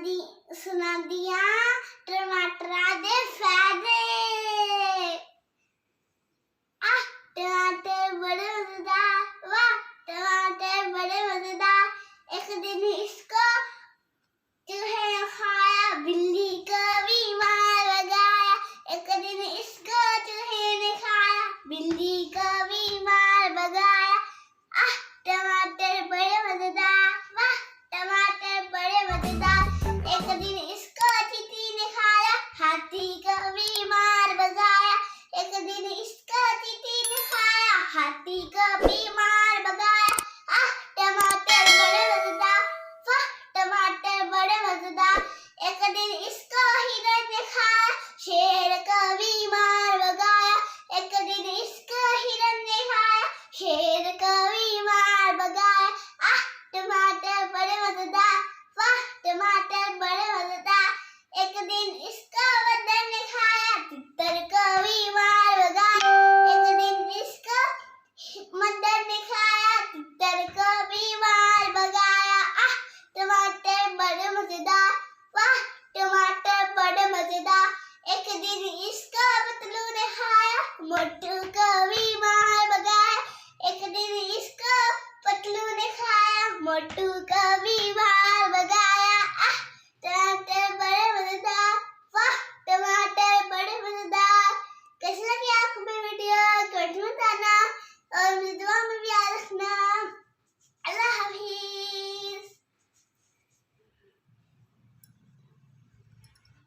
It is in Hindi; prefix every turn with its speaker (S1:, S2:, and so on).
S1: सुना दिया टमाटरा दे फायदे। टमाटर बड़े मजेदार, वाह टमाटर बड़े मजेदार। एक दिन इसको चूहे ने खाया, बिल्ली को बीमार भगाया। एक दिन इसको चूहे ने खाया, बिल्ली को बीमार भगाया। टमाटर बड़े मजेदार, वाह टमाटर बड़े मजेदार। एक दिन इसको चींटी ने खाया, हाथी को बीमार भगाया। एक दिन इसको चींटी ने खाया, हाथी को बीमार भगाया। टमाटर बड़े मजेदार, वाह टमाटर बड़े मजेदार। एक दिन इसको हिरण ने खाया, शेर को बीमार भगाया। एक दिन इसको हिरण ने खाया, शेर को बीमार भगाया। टमाटर बड़े मजेदार, वाह टमाटर बड़े मजेदार। एक दिन इसको बंदर ने खाया, तितर को बीमार भगाया। एक दिन इसको बंदर ने खाया, तितर को बीमार भगाया। टमाटर बड़े मजेदार, वाह टमाटर बड़े मजेदार। एक दिन इसको बतलू ने खाया, मोटू